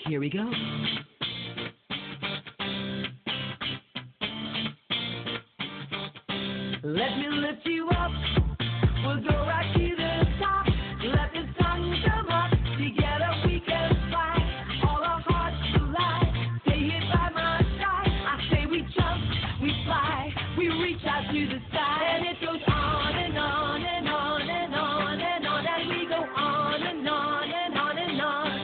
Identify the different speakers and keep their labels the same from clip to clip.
Speaker 1: Here we go. Let me lift you up. We'll go right to the top. Let the sun come up. Together we can fly. All our hearts collide. Stay here by my side. I say we jump, we fly, we reach out to the sky, and it goes on and on and on and on and on, and we go on and on and on and on,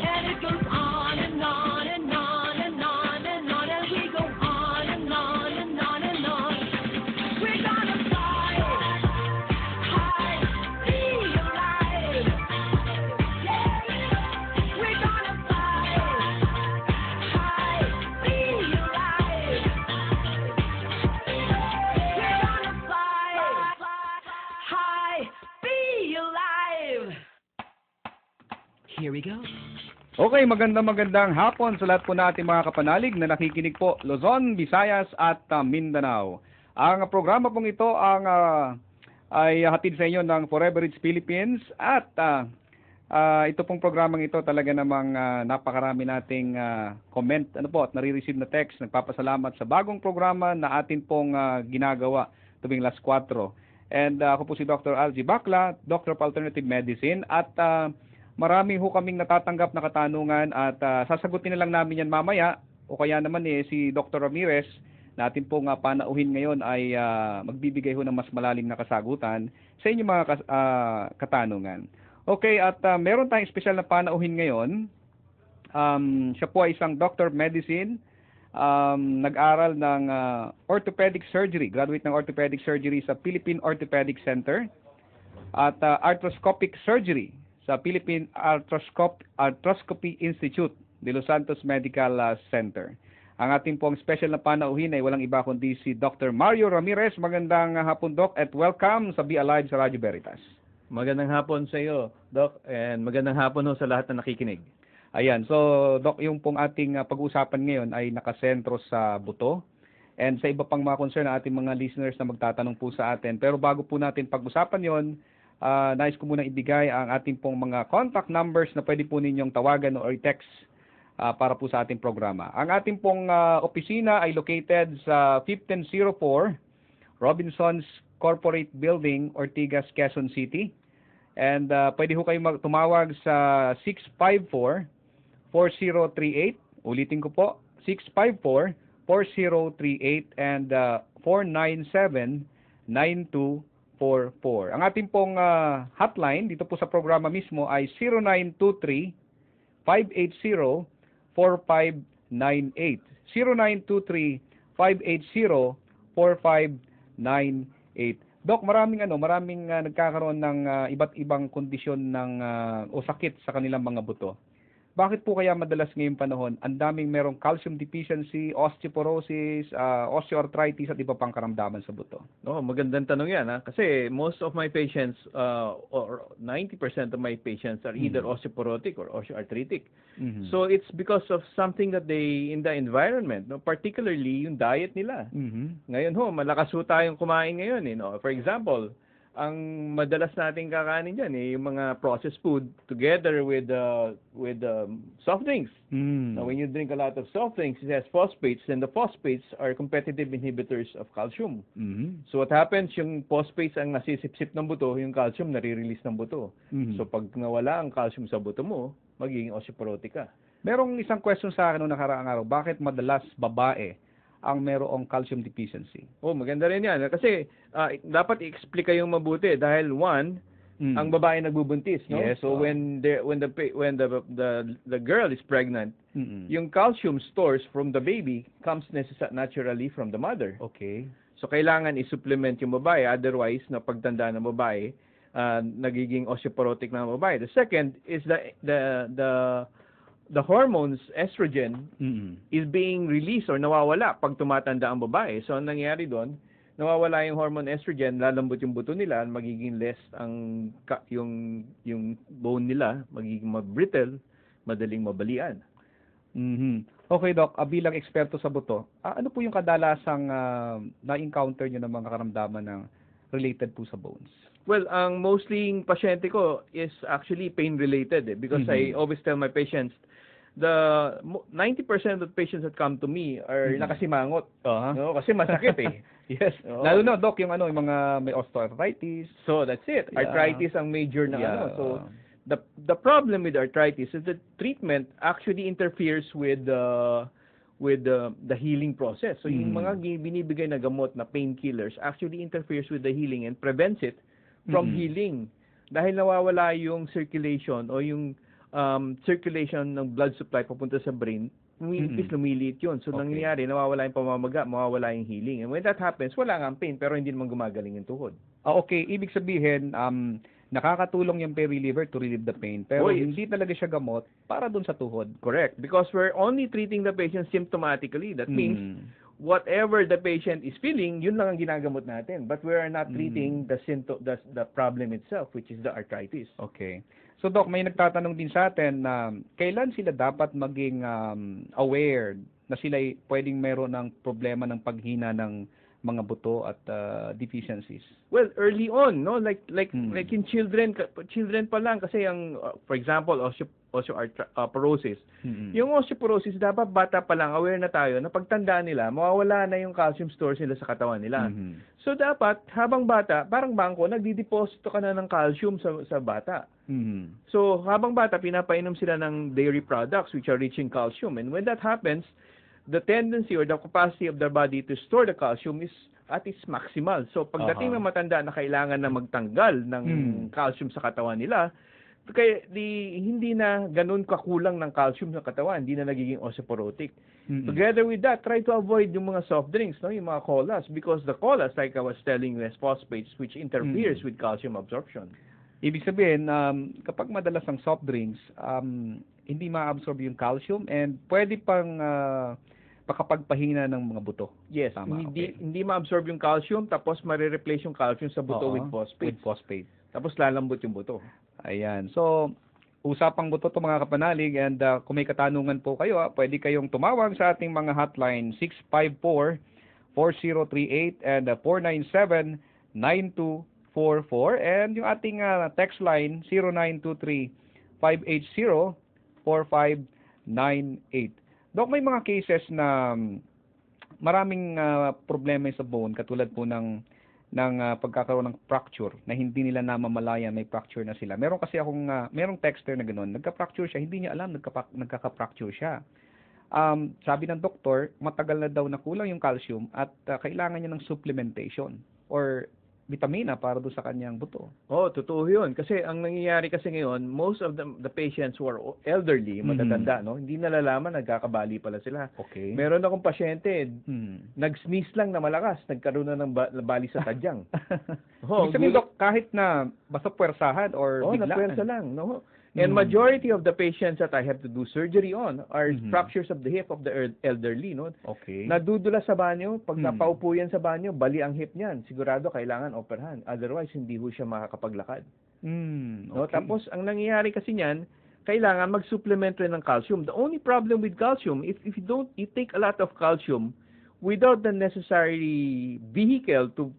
Speaker 1: and it goes on and on and on and on and on, and we go on and on and on and on. We're gonna fly high, be alive. Yeah, we're gonna fly high, be alive. We're gonna fly high, be alive. Here we go.
Speaker 2: Okay, magandang hapon sa lahat po natin mga kapanalig na nakikinig po Luzon, Visayas at Mindanao. Ang programa pong ito ay hatid sa inyo ng Forever Rich Philippines at ito pong programang ito talaga namang napakarami nating comment at nare-receive na text. Nagpapasalamat sa bagong programa na atin pong ginagawa tuwing last 4. And ako po si Dr. Algie Bacla, Doctor of Alternative Medicine, at marami ho kaming natatanggap na katanungan at sasagutin na lang namin yan mamaya, o kaya naman si Dr. Ramirez natin pong panauhin ngayon ay magbibigay ho ng mas malalim na kasagutan sa inyong mga katanungan. Okay, at meron tayong espesyal na panauhin ngayon. Siya po ay isang Doctor of Medicine, nag-aral ng orthopedic surgery, graduate ng orthopedic surgery sa Philippine Orthopedic Center, at arthroscopic surgery sa Philippine Arthroscopy Institute de Los Santos Medical Center. Ang ating pong special na panauhin ay walang iba kundi si Dr. Mario Ramirez. Magandang hapon, Doc, at welcome sa Be Alive sa Radyo Veritas.
Speaker 3: Magandang hapon sa iyo, Doc, and magandang hapon ho sa lahat na nakikinig.
Speaker 2: Ayan, so Doc, yung pong ating pag-uusapan ngayon ay nakasentro sa buto and sa iba pang mga concern na ating mga listeners na magtatanong po sa atin. Pero bago po natin pag-usapan yon, nais ko muna ibigay ang ating pong mga contact numbers na pwede po ninyong tawagan o i-text para po sa ating programa. Ang ating pong opisina ay located sa 1504 Robinsons Corporate Building, Ortigas, Quezon City. And pwede ho kayo tumawag sa 654-4038. Ulitin ko po, 654-4038 and 497-9244. Ang ating pong hotline dito po sa programa mismo ay 0923-580-4598. 0923-580-4598. Doc, maraming nagkakaroon ng iba't ibang kondisyon o sakit sa kanilang mga buto. Bakit po kaya madalas ngayong panahon ang daming merong calcium deficiency, osteoporosis, osteoarthritis at iba pang karamdaman sa buto?
Speaker 3: Magandang tanong yan. Kasi most of my patients, or 90% of my patients are either osteoporotic or osteoarthritic.
Speaker 2: Mm-hmm.
Speaker 3: So it's because of something that in the environment, particularly yung diet nila.
Speaker 2: Mm-hmm.
Speaker 3: Ngayon malakas ho tayong kumain ngayon. For example, ang madalas nating kakanin dyan yung mga processed food together with soft drinks. Now, when you drink a lot of soft drinks, it has phosphates, and the phosphates are competitive inhibitors of calcium.
Speaker 2: Mm-hmm.
Speaker 3: So what happens, yung phosphates ang nasisip-sip ng buto, yung calcium nare-release ng buto.
Speaker 2: Mm-hmm.
Speaker 3: So pag nawala ang calcium sa buto mo, magiging osteoporotic ka.
Speaker 2: Merong isang question sa akin noong nakaraang araw, bakit madalas babae ang merong calcium deficiency?
Speaker 3: Maganda rin yan. Kasi dapat i-explain kayong mabuti dahil ang babae nagbubuntis, no?
Speaker 2: Yes,
Speaker 3: so when the girl is pregnant, yung calcium stores from the baby comes naturally from the mother.
Speaker 2: Okay.
Speaker 3: So kailangan i-supplement yung babae, otherwise na pagtanda ng babae, nagiging osteoporotic na ang babae. The second is the hormones estrogen is being released or nawawala pag tumatanda ang babae. So ang nangyayari doon, nawawala yung hormone estrogen, lalambot yung buto nila, magiging less yung bone nila, magiging brittle, madaling mabalian.
Speaker 2: Okay, Doc, bilang eksperto sa buto, ano po yung kadalasang na-encounter nyo ng mga karamdaman ng related po sa bones?
Speaker 3: Well, ang mostly pasyente ko is actually pain-related because I always tell my patients, 90% of the patients that come to me are nakasimangot. No, kasi masakit eh.
Speaker 2: Yes.
Speaker 3: Oo.
Speaker 2: Lalo na, Doc, yung yung mga may osteoarthritis.
Speaker 3: So that's it.
Speaker 2: Yeah.
Speaker 3: Arthritis ang major na
Speaker 2: Yeah.
Speaker 3: So the problem with arthritis is that treatment actually interferes with the healing process. So yung mga binibigay na gamot na painkillers actually interferes with the healing and prevents it from healing. Dahil nawawala yung circulation o yung circulation ng blood supply papunta sa brain, lumiliit yun. So nangyayari, nawawala yung pamamaga, mawawala yung healing. And when that happens, wala nga ang pain pero hindi naman gumagaling yung tuhod.
Speaker 2: Okay, ibig sabihin, nakakatulong yung pain reliever to relieve the pain. Pero
Speaker 3: yes.
Speaker 2: hindi talaga siya gamot para dun sa tuhod.
Speaker 3: Correct. Because we're only treating the patient symptomatically. That means whatever the patient is feeling, yun lang ang ginagamot natin. But we are not treating the problem itself, which is the arthritis.
Speaker 2: Okay. So, Doc, may nagtatanong din sa atin na kailan sila dapat maging aware na sila pwedeng meron ng problema ng paghina ng mga buto at deficiencies?
Speaker 3: Well, early on, no, like in children pa lang kasi ang for example, osteoporosis. Yung osteoporosis dapat bata pa lang aware na tayo na pagtanda nila, mawawala na yung calcium stores nila sa katawan nila. So dapat habang bata, parang bangko, nagdideposito ka na ng calcium sa bata. So habang bata, pinapainom sila ng dairy products which are rich in calcium, and when that happens, the tendency or the capacity of their body to store the calcium is at its maximal. So pagdating ng matanda na kailangan na magtanggal ng calcium sa katawan nila, kaya hindi na ganun kakulang ng calcium sa katawan, hindi na nagiging osteoporotic. Together with that, try to avoid yung mga soft drinks, no, yung mga colas, because the colas, like I was telling you, has phosphates which interferes with calcium absorption.
Speaker 2: Ibig sabihin, kapag madalas ang soft drinks, hindi ma-absorb yung calcium and pwede pang pakapagpahina ng mga buto.
Speaker 3: Yes,
Speaker 2: Tama,
Speaker 3: hindi ma-absorb yung calcium, tapos marireplace yung calcium sa buto with phosphate. Tapos lalambot yung buto.
Speaker 2: Ayan. So, usapang buto to mga kapanalig, and kung may katanungan po kayo, pwede kayong tumawag sa ating mga hotline 654-4038 and 497-9244, and yung ating text line 0923-580-4598. Dok, may mga cases na maraming problema sa bone, katulad po ng pagkakaroon ng fracture na hindi nila namamalayan may fracture na sila. Meron kasi merong texter na gano'n, nagka-fracture siya, hindi niya alam nagkaka-fracture siya. Sabi ng doktor, matagal na daw na kulang yung calcium at kailangan niya ng supplementation or vitamina para doon sa kanyang buto.
Speaker 3: Oh, totoo 'yun. Kasi ang nangyayari kasi ngayon, most of the patients who are elderly, matatanda, no, hindi nalalaman nagkakabali pala sila.
Speaker 2: Okay.
Speaker 3: Meron akong pasyente, nag-sneeze lang na malakas, nagkaroon na ng bali sa tadyang.
Speaker 2: Ibig sabihin, Dok, kahit na basta puwersahan or biglaan.
Speaker 3: Napuwersa lang, no? And majority of the patients that I have to do surgery on are fractures of the hip of the elderly, no?
Speaker 2: Okay.
Speaker 3: Nadudula sa banyo, pag napaupo yan sa banyo, bali ang hip niyan. Sigurado kailangan operahan. Otherwise, hindi ho siya makakapaglakad.
Speaker 2: Okay.
Speaker 3: No? Tapos, ang nangyayari kasi niyan, kailangan mag-supplement rin ng calcium. The only problem with calcium, if you take a lot of calcium without the necessary vehicle to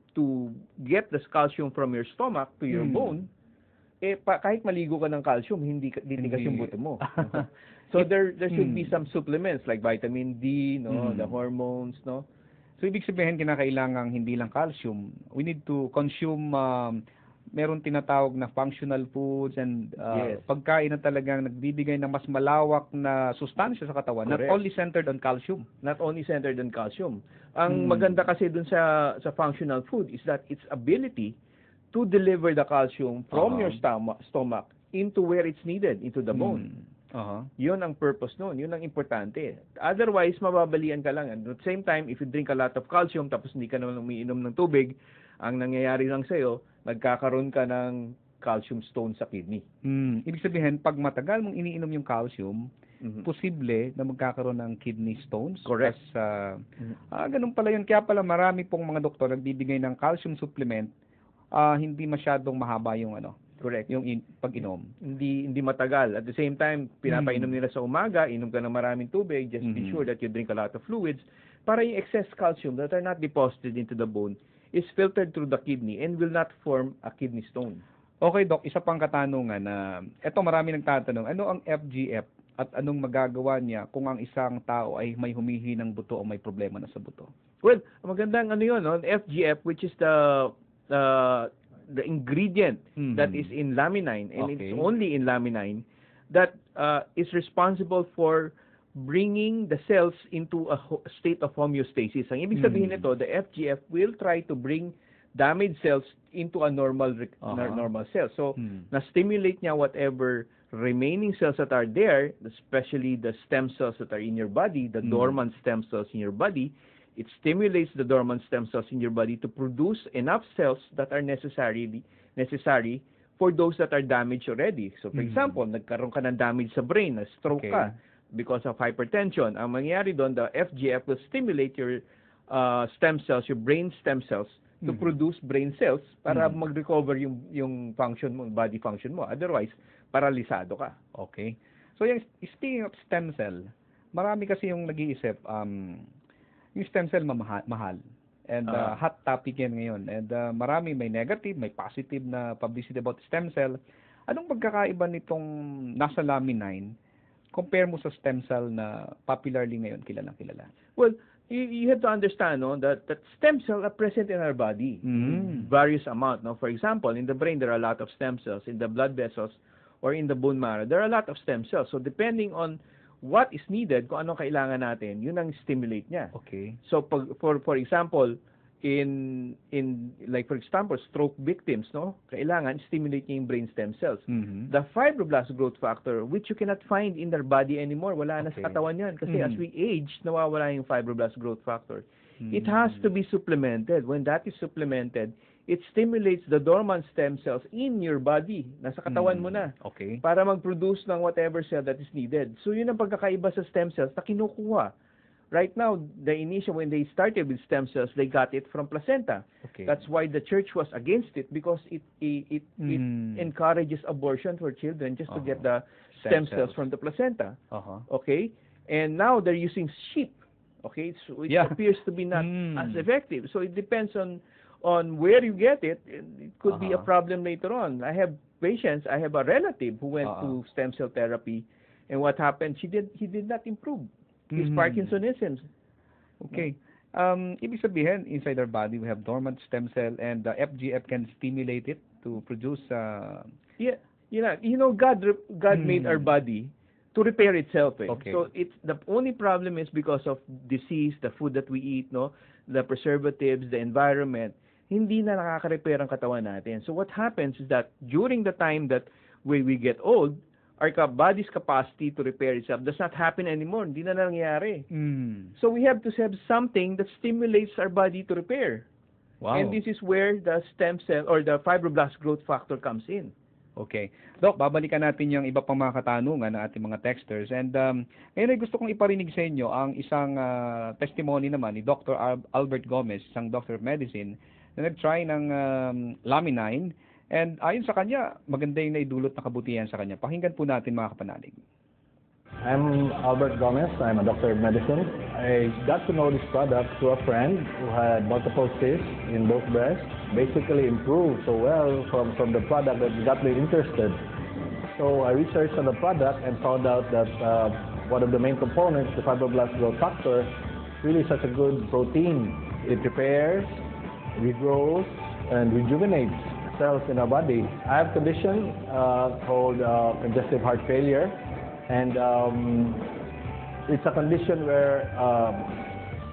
Speaker 3: get the calcium from your stomach to your bone, kahit maligo ka ng calcium, hindi titigas yung buto mo. So there should be some supplements like vitamin D, no, the hormones, no.
Speaker 2: So ibig sabihin, kinakailangan hindi lang calcium. We need to consume meron tinatawag na functional foods and pagkain na talagang nagbibigay ng mas malawak na sustansya sa katawan.
Speaker 3: Correct.
Speaker 2: Not only centered on calcium.
Speaker 3: Not only centered on calcium. Ang maganda kasi dun sa functional food is that its ability to deliver the calcium from your stomach into where it's needed, into the bone. Yun ang purpose nun. Yun ang importante. Otherwise, mababalian ka lang. And at the same time, if you drink a lot of calcium tapos hindi ka naman umiinom ng tubig, ang nangyayari lang sa'yo, nagkakaroon ka ng calcium stone sa kidney.
Speaker 2: Ibig sabihin, pag matagal mong iniinom yung calcium, posible na magkakaroon ng kidney stones.
Speaker 3: Correct.
Speaker 2: Ganun pala yun. Kaya pala marami pong mga doktor nagbibigay ng calcium supplement, hindi masyadong mahaba yung
Speaker 3: Correct.
Speaker 2: Yung pag-inom.
Speaker 3: Hindi matagal. At the same time, pinapainom nila sa umaga, inom ka ng maraming tubig, just be sure that you drink a lot of fluids para yung excess calcium that are not deposited into the bone is filtered through the kidney and will not form a kidney stone.
Speaker 2: Okay, Doc, isa pang katanungan na eto marami nagtatanong, ano ang FGF at anong magagawa niya kung ang isang tao ay may humihinang buto o may problema na sa buto?
Speaker 3: Well, magandang ano yun, no? FGF, which is the ingredient that is in laminine, and
Speaker 2: Okay.
Speaker 3: it's only in laminine, that is responsible for bringing the cells into a state of homeostasis. Ang ibig sabihin nito, the FGF will try to bring damaged cells into a normal normal cell. So, na-stimulate niya whatever remaining cells that are there, especially the stem cells that are in your body, the dormant stem cells in your body. It stimulates the dormant stem cells in your body to produce enough cells that are necessary for those that are damaged already. So, for example, nagkaroon ka ng damage sa brain, na-stroke ka because of hypertension. Ang mangyayari doon, the FGF will stimulate your stem cells, your brain stem cells, to produce brain cells para mag-recover yung function mo, body function mo. Otherwise, paralisado ka.
Speaker 2: Okay. So, yung speaking of stem cell, marami kasi yung nag-iisip, yung stem cell mahal. And hot topic yan ngayon. And marami may negative, may positive na publicity about stem cell. Anong pagkakaiba nitong nasa laminine compare mo sa stem cell na popularly ngayon kilalang kilala?
Speaker 3: Well, you have to understand, no, that stem cells are present in our body in various amount. No? For example, in the brain, there are a lot of stem cells. In the blood vessels or in the bone marrow, there are a lot of stem cells. So, depending on what is needed, kung anong kailangan natin, yun ang stimulate niya.
Speaker 2: Okay.
Speaker 3: So, for example, in like for example, stroke victims, no, kailangan stimulate niya yung brain stem cells. The fibroblast growth factor, which you cannot find in their body anymore, wala na sa katawan yan. Kasi as we age, nawawala yung fibroblast growth factor. It has to be supplemented. When that is supplemented, it stimulates the dormant stem cells in your body. Nasa katawan mo na.
Speaker 2: Okay.
Speaker 3: Para mag-produce ng whatever cell that is needed. So, yun ang pagkakaiba sa stem cells na kinukuha. Right now, when they started with stem cells, they got it from placenta.
Speaker 2: Okay.
Speaker 3: That's why the church was against it, because it encourages abortion for children just to get the stem cells from the placenta. Okay? And now they're using sheep. Okay? So it appears to be not as effective. So it depends on where you get it. It could be a problem later on. I have patients, I have a relative who went to stem cell therapy, and what happened, he did not improve his Parkinsonism.
Speaker 2: Okay. Ibig sabihin, inside our body, we have dormant stem cell, and the FGF can stimulate it to produce...
Speaker 3: God made our body to repair itself.
Speaker 2: Okay.
Speaker 3: So the only problem is because of disease, the food that we eat, no, the preservatives, the environment, hindi na nakaka-repair ang katawan natin. So what happens is that during the time that we get old, our body's capacity to repair itself does not happen anymore. Hindi na nangyayari. So we have to have something that stimulates our body to repair.
Speaker 2: Wow.
Speaker 3: And this is where the stem cell or the fibroblast growth factor comes in.
Speaker 2: Okay. Doc, babalikan natin yung iba pang mga katanungan ng ating mga texters. And ngayon ay gusto kong iparinig sa inyo ang isang testimony naman ni Dr. Albert Gomez, isang doctor of medicine, na nag-try ng laminine. And ayon sa kanya, maganda yung naidulot na kabutihan sa kanya. Pakinggan po natin mga kapanalig.
Speaker 4: I'm Albert Gomez. I'm a doctor of medicine. I got to know this product through a friend who had multiple cysts in both breasts. Basically improved so well from the product that got me interested. So I researched on the product and found out that one of the main components, the fibroblast growth factor, really such a good protein. It repairs, regrows, and rejuvenates cells in our body. I have a condition called congestive heart failure, and it's a condition where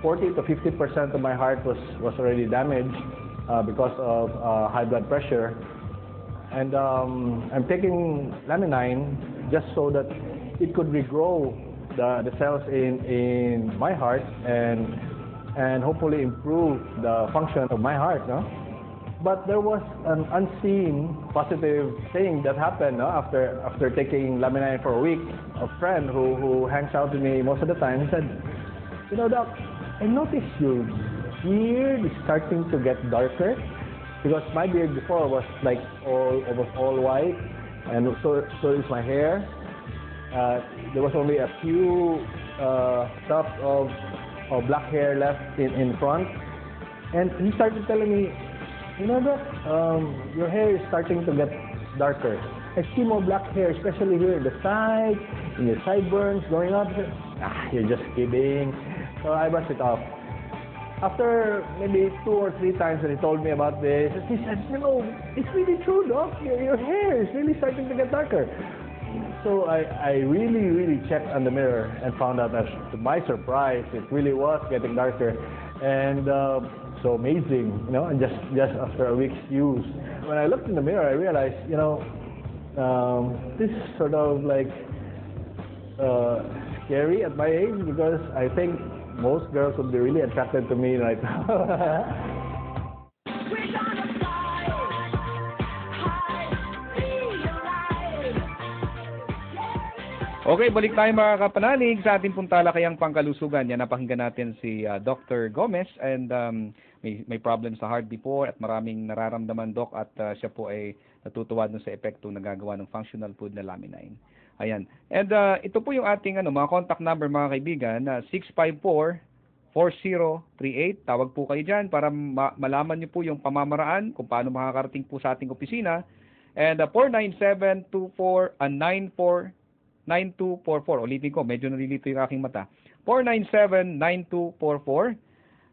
Speaker 4: 40 to 50% of my heart was already damaged because of high blood pressure, and I'm taking laminine just so that it could regrow the cells in my heart and hopefully improve the function of my heart, no? But there was an unseen positive thing that happened, no? After taking laminine for a week. A friend who hangs out with me most of the time, he said, "You know, Doc, I noticed your beard is starting to get darker, because my beard before was like almost all white, and so is my hair. There was only a few tufts of black hair left in front." And he started telling me, "You know, Doc, your hair is starting to get darker." I see more black hair, especially here in the side, in your sideburns, going up. You're just kidding. So I brushed it off. After maybe 2 or 3 times that he told me about this, he said, it's really true, Doc. Your hair is really starting to get darker. So I really checked on the mirror and found out that, to my surprise, it really was getting darker. And so amazing, just after a week's use. When I looked in the mirror, I realized, this is sort of like scary at my age, because I think most girls would be really attracted to me right now.
Speaker 1: We're gonna fly high, feel alive.
Speaker 2: Okay, balik tayo mga kapanalig sa ating pong talakayang pangkalusugan. Yan, napakinggan natin si Dr. Gomez, and may problem sa heart before at maraming nararamdaman, Doc, at siya po ay natutuwa dun sa epekto nagagawa ng functional food na Laminine. Ayan. And ito po yung ating mga contact number, mga kaibigan, 654-4038. Tawag po kayo dyan para malaman niyo po yung pamamaraan kung paano makakarating po sa ating opisina. And 497-949244. Ulitin ko, medyo nalilito yung aking mata. 497-9244.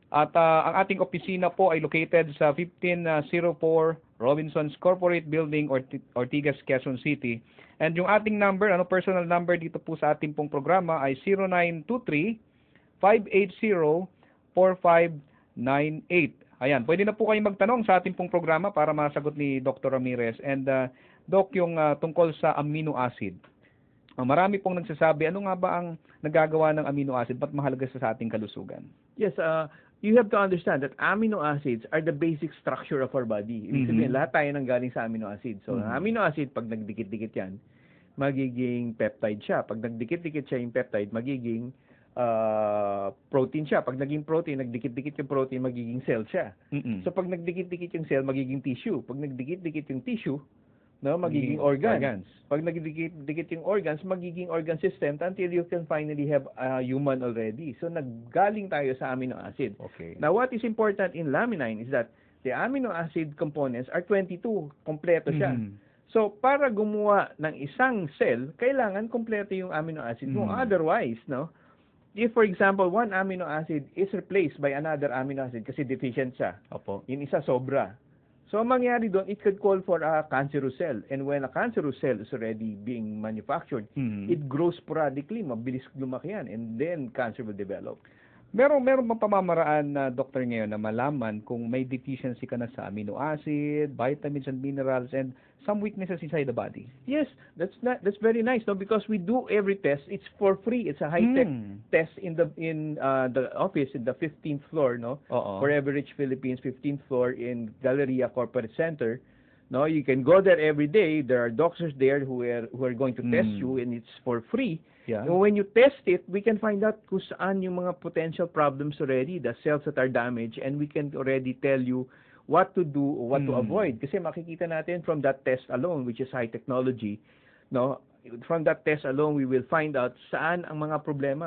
Speaker 2: At ang ating opisina po ay located sa 1504 Robinsons Corporate Building, Ortigas, Quezon City. And yung ating number, personal number dito po sa ating pong programa ay 0923-580-4598. Ayan, pwede na po kayong magtanong sa ating pong programa para masagot ni Dr. Ramirez. And Doc, yung tungkol sa amino acid. Marami pong nagsasabi, ano nga ba ang nagagawa ng amino acid? Ba't mahalaga sa ating kalusugan?
Speaker 3: Yes, you have to understand that amino acids are the basic structure of our body. Ibig sabihin, lahat tayo nanggaling sa amino acid. So, amino acid, pag nagdikit-dikit yan, magiging peptide siya. Pag nagdikit-dikit siya yung peptide, magiging protein siya. Pag naging protein, nagdikit-dikit yung protein, magiging cell siya. So, pag nagdikit-dikit yung cell, magiging tissue. Pag nagdikit-dikit yung tissue, magiging organs. Pag nagdikit yung organs, magiging organ system until you can finally have a human already. So, naggaling tayo sa amino acid.
Speaker 2: Okay.
Speaker 3: Now, what is important in Laminine is that the amino acid components are 22. Kompleto siya. So, para gumawa ng isang cell, kailangan kompleto yung amino acid mo. Otherwise, if for example, one amino acid is replaced by another amino acid kasi deficient siya, yung isa sobra. So, ang mangyari doon, it could call for a cancerous cell. And when a cancerous cell is already being manufactured, it grows sporadically, mabilis lumaki yan, and then cancer will develop.
Speaker 2: Meron bang pamamaraan na doktor ngayon na malaman kung may deficiency ka na sa amino acid, vitamins and minerals, and some weaknesses inside the body?
Speaker 3: Yes, that's very nice, because we do every test. It's for free. It's a high-tech test in the office in the 15th floor, Forever Rich Philippines, 15th floor in Galleria Corporate Center. You can go there every day. There are doctors there who are going to test you, and it's for free.
Speaker 2: Yeah.
Speaker 3: And when you test it, we can find out kung saan yung mga potential problems already, the cells that are damaged, and we can already tell you what to do or what to avoid. Kasi makikita natin from that test alone, which is high technology, from that test alone, we will find out saan ang mga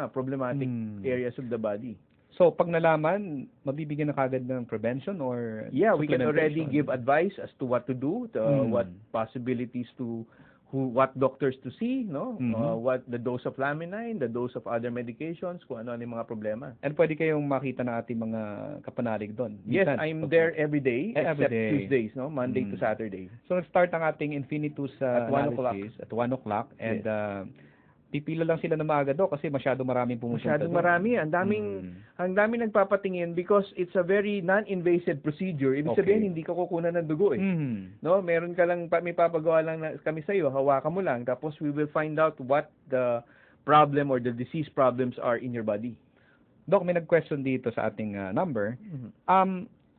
Speaker 3: problematic areas of the body.
Speaker 2: So, pag nalaman, mabibigyan na kagad ng prevention or
Speaker 3: Yeah, we can already
Speaker 2: supplementation?
Speaker 3: give advice as to what to do, what possibilities what doctors to see, what the dose of Laminine, the dose of other medications, kung ano yung mga problema.
Speaker 2: And pwede kayong makita ng ating mga kapanalig doon?
Speaker 3: Yes, I'm there every day,
Speaker 2: Every
Speaker 3: except
Speaker 2: day.
Speaker 3: Tuesdays, Monday to Saturday.
Speaker 2: So, nag-start ang ating Infinitus
Speaker 3: At 1 o'clock.
Speaker 2: analysis at 1 o'clock. And pipila lang sila na maaga do kasi masyado maraming pumupunta
Speaker 3: Masyadong
Speaker 2: doon.
Speaker 3: marami. Ang daming nagpapatingin because it's a very non-invasive procedure. Ibig sabihin, hindi ka kukunan ng dugo meron ka lang, may papagawa lang kami sa iyo, hawakan mo lang, tapos we will find out what the problem or the disease problems are in your body.
Speaker 2: Doc, may nag-question dito sa ating number.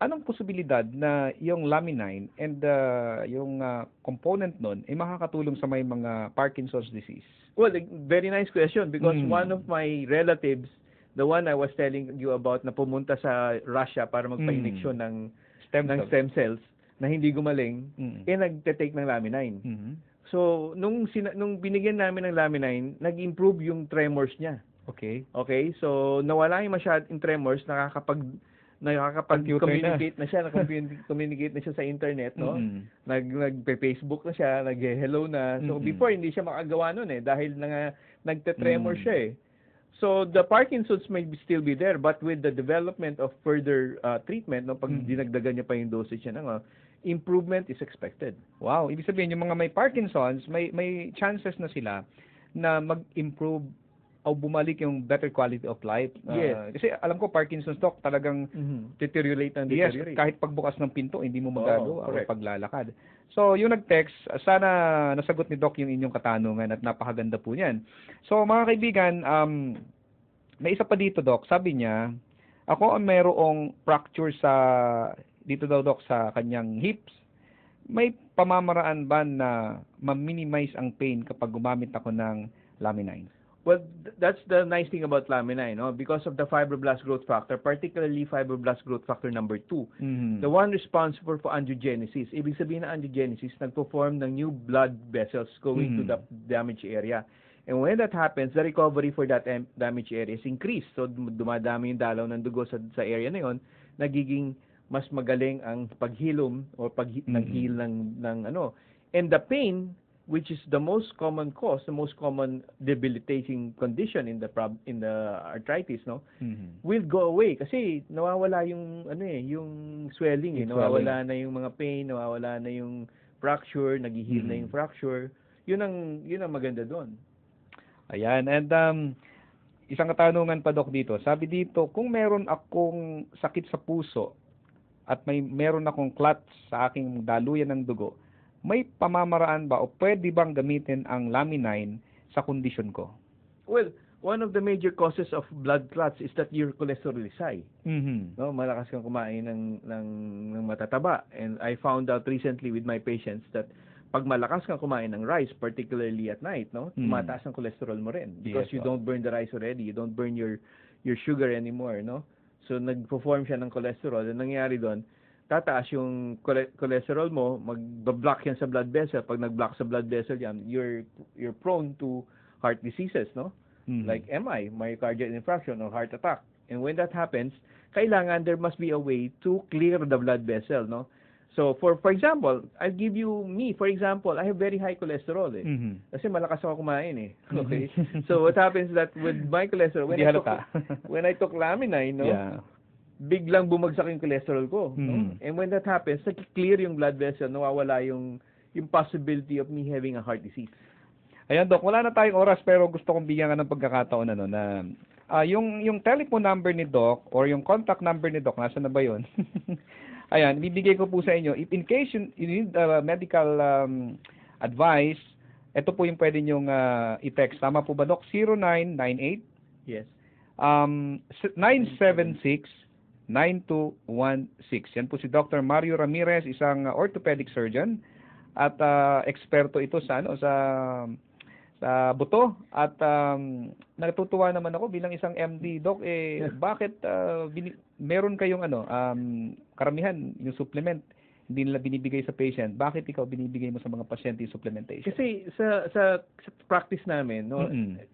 Speaker 2: Anong posibilidad na yung Laminine and yung component nun ay makakatulong sa may mga Parkinson's disease?
Speaker 3: Well, very nice question because one of my relatives, the one I was telling you about na pumunta sa Russia para magpa-injection ng stem cells na hindi gumaling, nagte-take ng Laminine. So, nung binigyan namin ng Laminine, nag-improve yung tremors niya.
Speaker 2: Okay.
Speaker 3: So, nawala yung masyadong tremors, nakakapag-communicate na siya, communicate na siya sa internet, no? Nagpe-Facebook na siya, nag-hello na. So before hindi siya makagawa noon dahil nagte-tremor siya So the Parkinson's may still be there, but with the development of further treatment, no, pag dinagdagan niya pa yung dosage niya, improvement is expected.
Speaker 2: Wow, ibig sabihin yung mga may Parkinson's, may chances na sila na mag-improve o bumalik yung better quality of life.
Speaker 3: Yes.
Speaker 2: Kasi alam ko Parkinson's doc talagang
Speaker 3: Deteriorate.
Speaker 2: yes, kahit pagbukas ng pinto hindi mo magagawa o
Speaker 3: correct.
Speaker 2: paglalakad. So, yung nag-text, sana nasagot ni Doc yung inyong katanungan at napakaganda po niyan. So, mga kaibigan, may isa pa dito, Doc. Sabi niya, ako ang mayroong fracture dito daw, Doc, sa kanyang hips. May pamamaraan ba na ma-minimize ang pain kapag gumamit ako ng Laminin?
Speaker 3: Well, that's the nice thing about Laminin, no? Because of the fibroblast growth factor, particularly fibroblast growth factor number 2, the one responsible for angiogenesis. Ibig sabihin na angiogenesis, nagpo-form ng new blood vessels going to the damaged area. And when that happens, the recovery for that damaged area is increased. So, dumadami yung dalaw ng dugo sa area na yon, nagiging mas magaling ang paghilom or pag-heal ng ano. And the pain, which is the most common cause, the most common debilitating condition in the arthritis, no, will go away kasi nawawala yung yung swelling, nawawala na yung mga pain, nawawala na yung fracture, naghi-heal na yung fracture. Yun ang maganda doon.
Speaker 2: Ayan, and isang katanungan pa, Doc, dito. Sabi dito, kung meron akong sakit sa puso at meron akong clot sa aking daluyan ng dugo, may pamamaraan ba o pwede bang gamitin ang Laminin sa kondisyon ko?
Speaker 3: Well, one of the major causes of blood clots is that your cholesterol is high. No, malakas kang kumain ng matataba. And I found out recently with my patients that pag malakas kang kumain ng rice, particularly at night, no, tumataas ang cholesterol mo rin because you don't burn the rice already, you don't burn your sugar anymore, no? So nagpo-form siya ng cholesterol. Ang nangyari doon, tataas yung cholesterol mo, mag-block yan sa blood vessel. Pag nag-block sa blood vessel yan, you're prone to heart diseases, no? Like MI, myocardial infarction or heart attack. And when that happens, kailangan there must be a way to clear the blood vessel, no? So for example, I'll give you for example, I have very high cholesterol Kasi malakas ako kumain Okay? So what happens that with my cholesterol, when I took Laminin, no? Yeah. Biglang bumagsak yung cholesterol ko, no? And when that happens, clear yung blood vessel, nawawala yung possibility of me having a heart disease.
Speaker 2: Ayan, Doc, wala na tayong oras pero gusto kong bigyan ka ng pagkakataon na yung telephone number ni Doc or yung contact number ni Doc, nasa na ba yun? Ayan, bibigay ko po sa inyo. If in case you need medical advice, ito po yung pwede nyong i-text. Tama po ba, Doc? 0998
Speaker 3: Yes.
Speaker 2: 976 9216. Yan po si Dr. Mario Ramirez, isang orthopedic surgeon at eksperto ito sa buto at natutuwa naman ako bilang isang MD, Doc, bakit meron kayong karamihan yung supplement hindi nila binibigay sa patient, bakit ikaw binibigay mo sa mga pasyente yung supplementation?
Speaker 3: Kasi sa practice namin, no,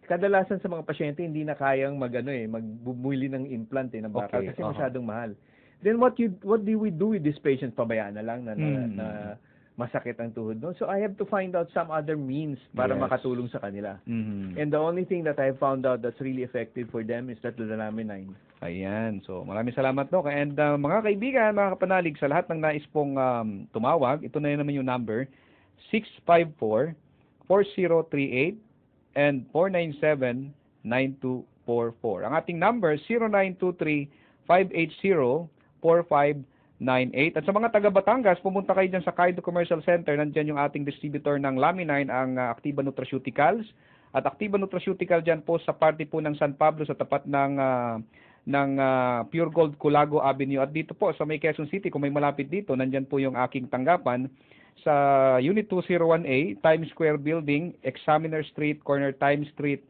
Speaker 3: kadalasan sa mga pasyente hindi na kayang magbumili ng implant ng bakal kasi masyadong mahal. Then what do we do with these patients? Pabayaan na lang na masakit ang tuhod, no? So I have to find out some other means para makatulong sa kanila. And the only thing that I found out that's really effective for them is that the Laminin.
Speaker 2: Ayan. So maraming salamat, Doc. And mga kaibigan, mga kapanalig, sa lahat ng nais pong tumawag, ito na naman yung number, 654-4038 and 497-9244. Ang ating number, 0923-580-4598. At sa mga taga Batangas, pumunta kayo dyan sa Kaido Commercial Center. Nandyan yung ating distributor ng Laminin, ang Activa Nutraceuticals. At Activa Nutraceutical dyan po sa parte po ng San Pablo sa tapat ng Pure Gold Culago Avenue. At dito po sa may Quezon City, kung may malapit dito, nandyan po yung aking tanggapan sa Unit 201A, Times Square Building, Examiner Street, corner Times Street,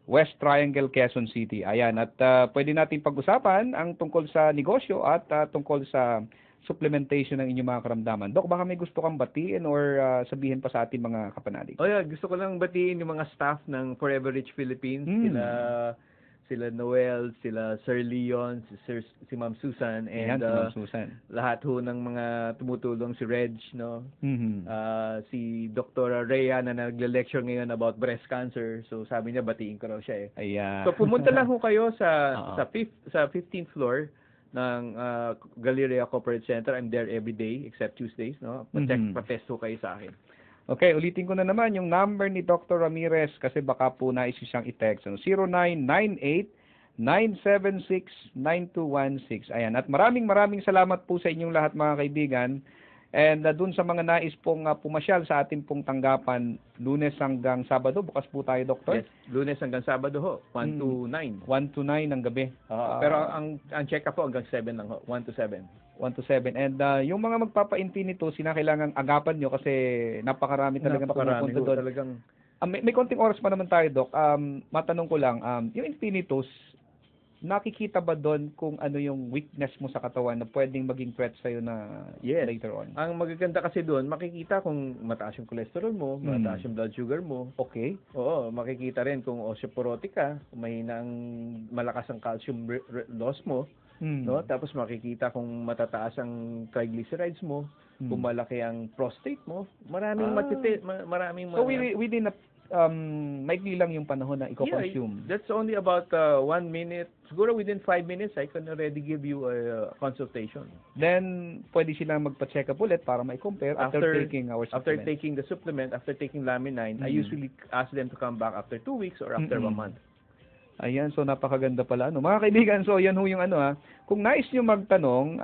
Speaker 2: West Triangle, Quezon City. Ayan, at pwede natin pag-usapan ang tungkol sa negosyo at tungkol sa supplementation ng inyong mga karamdaman. Doc, baka may gusto kang batiin or sabihin pa sa ating mga kapanalig?
Speaker 3: Oh yeah, gusto ko lang batiin yung mga staff ng Forever Rich Philippines, sila Noel, sila Sir Leon, si Ma'am Susan,
Speaker 2: Ayan,
Speaker 3: and
Speaker 2: si Ma'am Susan.
Speaker 3: lahat ho ng mga tumutulong, si Reg, no?
Speaker 2: Mhm.
Speaker 3: Si Dr. Rhea na nagle-lecture ngayon about breast cancer. So sabi niya batiin ko raw siya eh.
Speaker 2: Ayan.
Speaker 3: So pumunta lang ho kayo sa
Speaker 2: Oo.
Speaker 3: sa 15th floor ng Galleria Corporate Center. I'm there every day except Tuesdays, no? Pa-test ho kayo sa akin.
Speaker 2: Okay, ulitin ko na naman yung number ni Dr. Ramirez kasi baka po nais siyang i-text. 0998-976-9216. Ayan. At maraming salamat po sa inyong lahat mga kaibigan. And dun sa mga nais pong pumasyal sa ating pong tanggapan, Lunes hanggang Sabado. Bukas po tayo, Doktor.
Speaker 3: Yes, Lunes hanggang Sabado ho, 1 to 9.
Speaker 2: 1 to 9 ng gabi.
Speaker 3: Pero ang check-up po hanggang 7 lang ho, 1 to 7.
Speaker 2: 1 to 7. And yung mga magpapa-infinito, sinakailangang agapan nyo kasi napakarami talagang
Speaker 3: Napakarami
Speaker 2: pumupunta
Speaker 3: ho,
Speaker 2: doon.
Speaker 3: talagang
Speaker 2: May konting oras pa naman tayo, Doc. Matanong ko lang, yung infinitus, nakikita ba doon kung ano yung weakness mo sa katawan na pwedeng maging threat sa'yo na
Speaker 3: Yes.
Speaker 2: later on?
Speaker 3: Ang magaganda kasi doon, makikita kung mataas yung cholesterol mo, mataas yung blood sugar mo.
Speaker 2: Okay.
Speaker 3: Oo, makikita rin kung osteoporotic ka, kung mahina ang malakas ang calcium loss mo, no? Tapos makikita kung matataas ang triglycerides mo, kung malaki ang prostate mo. Maraming maraming
Speaker 2: So within a maikli lang yung panahon na i-consume.
Speaker 3: that's only about 1 minute. Siguro within 5 minutes, I can already give you a consultation.
Speaker 2: Then pwede silang magpa-check up ulit para mai-compare after taking our
Speaker 3: After
Speaker 2: supplement.
Speaker 3: taking the supplement, after taking Lamin-9, I usually ask them to come back after 2 weeks or after 1 month.
Speaker 2: Ayan, so napakaganda pala. Mga kaibigan, so yan ho yung kung nais nyo magtanong,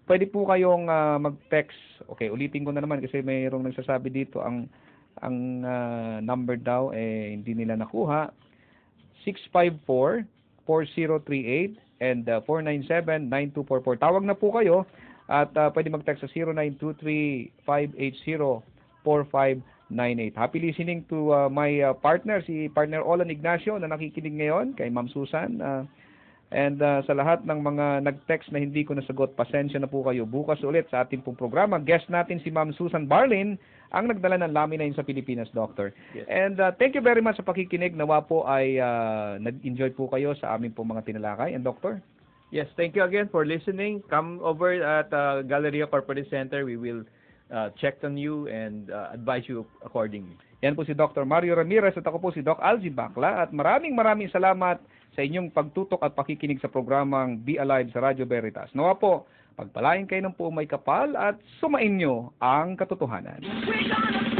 Speaker 2: pwede po kayong mag-text. Okay, ulitin ko na naman kasi mayroong nagsasabi dito ang number daw hindi nila nakuha. 654-4038 and 497-9244. Tawag na po kayo at pwede mag-text sa 0923-580-4598. Happy listening to my partner, si Partner Olan Ignacio na nakikinig ngayon, kay Ma'am Susan. And sa lahat ng mga nag-text na hindi ko nasagot, pasensya na po kayo. Bukas ulit sa ating pong programa. Guest natin si Ma'am Susan Barlin, ang nagdala ng Lamin-9 sa Pilipinas, Doctor.
Speaker 3: Yes.
Speaker 2: And thank you very much sa pakikinig. Nawa po ay nag-enjoy po kayo sa aming pong mga tinalakay. And Doctor?
Speaker 3: Yes, thank you again for listening. Come over at Galleria Corporate Center. We will check on you and advise you accordingly.
Speaker 2: Yan po si Dr. Mario Ramirez at ako po si Doc Algie Bacla. At maraming salamat sa inyong pagtutok at pakikinig sa programang Be Alive sa Radio Veritas. Nawa po, pagpalain kayo ng puong may kapal at sumain nyo ang katotohanan.
Speaker 1: We're gonna